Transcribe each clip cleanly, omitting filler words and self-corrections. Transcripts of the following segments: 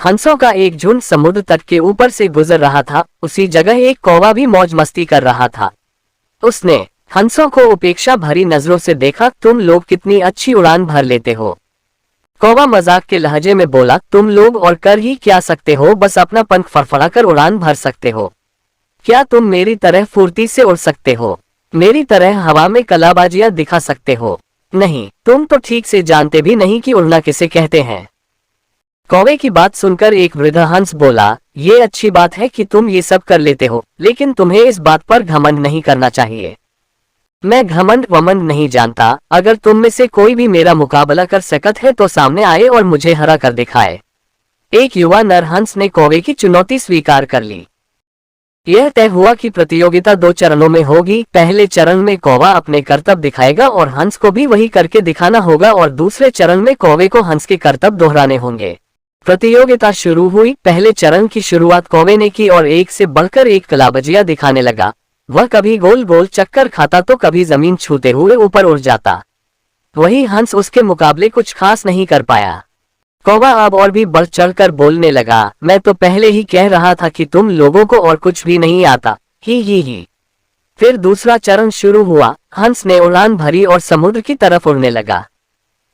हंसों का एक झुंड समुद्र तट के ऊपर से गुजर रहा था। उसी जगह एक कौवा भी मौज मस्ती कर रहा था। उसने हंसों को उपेक्षा भरी नजरों से देखा। तुम लोग कितनी अच्छी उड़ान भर लेते हो। कौवा मजाक के लहजे में बोला, तुम लोग और कर ही क्या सकते हो, बस अपना पंख फड़फड़ाकर उड़ान भर सकते हो। क्या तुम मेरी तरह फुर्ती से उड़ सकते हो? मेरी तरह हवा में कलाबाजियां दिखा सकते हो? नहीं, तुम तो ठीक से जानते भी नहीं कि उड़ना किसे कहते हैं। कौवे की बात सुनकर एक वृद्ध हंस बोला, ये अच्छी बात है कि तुम ये सब कर लेते हो, लेकिन तुम्हें इस बात पर घमंड नहीं करना चाहिए। मैं घमंड वमंड नहीं जानता। अगर तुम में से कोई भी मेरा मुकाबला कर सकत है तो सामने आए और मुझे हरा कर दिखाए। एक युवा नर हंस ने कौवे की चुनौती स्वीकार कर ली। यह तय हुआ कि प्रतियोगिता 2 चरणों में होगी। पहले चरण में कौवा अपने करतब दिखाएगा और हंस को भी वही करके दिखाना होगा, और दूसरे चरण में कौवे को हंस के करतब दोहराने होंगे। प्रतियोगिता शुरू हुई। पहले चरण की शुरुआत कौवे ने की और एक से बढ़कर एक कलाबाजियां दिखाने लगा। वह कभी गोल गोल चक्कर खाता तो कभी जमीन छूते हुए ऊपर उड़ जाता। वही हंस उसके मुकाबले कुछ खास नहीं कर पाया। कौवा अब और भी बढ़ चढ़कर बोलने लगा, मैं तो पहले ही कह रहा था कि तुम लोगों को और कुछ भी नहीं आता। ही। फिर दूसरा चरण शुरू हुआ। हंस ने उड़ान भरी और समुद्र की तरफ उड़ने लगा।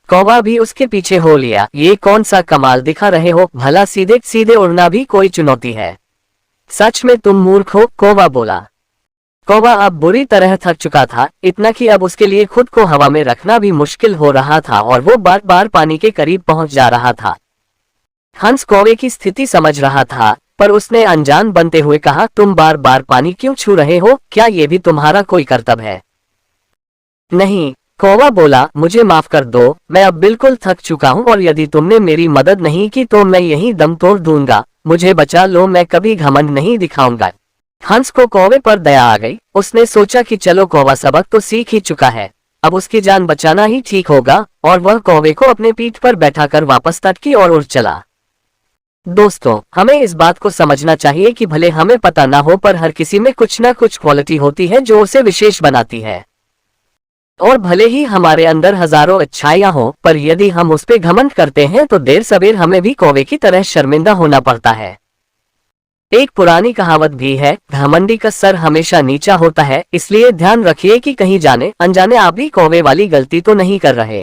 कौवा भी उसके पीछे हो लिया। ये कौन सा कमाल दिखा रहे हो, भला सीधे सीधे उड़ना भी कोई चुनौती है? सच में तुम मूर्ख हो, कौवा बोला। कौवा अब बुरी तरह थक चुका था, इतना कि अब उसके लिए खुद को हवा में रखना भी मुश्किल हो रहा था और वो बार बार पानी के करीब पहुंच जा रहा था। हंस कौवे की स्थिति समझ रहा था, पर उसने अनजान बनते हुए कहा, तुम बार बार पानी क्यों छू रहे हो? क्या ये भी तुम्हारा कोई कर्तव्य है? नहीं, कौवा बोला, मुझे माफ कर दो, मैं अब बिल्कुल थक चुका हूँ और यदि तुमने मेरी मदद नहीं की तो मैं यहीं दम तोड़ दूंगा। मुझे बचा लो, मैं कभी घमंड नहीं दिखाऊंगा। हंस को कौवे पर दया आ गई। उसने सोचा कि चलो, कौवा सबक तो सीख ही चुका है, अब उसकी जान बचाना ही ठीक होगा, और वह कौवे को अपने पीठ पर बैठाकर वापस तट की ओर उड़ चला। दोस्तों, हमें इस बात को समझना चाहिए कि भले हमें पता ना हो, पर हर किसी में कुछ ना कुछ क्वालिटी होती है जो उसे विशेष बनाती है। और भले ही हमारे अंदर हजारों अच्छाइयां हो, पर यदि हम उस पे घमंड करते हैं तो देर सवेर हमें भी कौवे की तरह शर्मिंदा होना पड़ता है। एक पुरानी कहावत भी है, घमंडी का सर हमेशा नीचा होता है। इसलिए ध्यान रखिए कि कहीं जाने अनजाने आप भी कौवे वाली गलती तो नहीं कर रहे।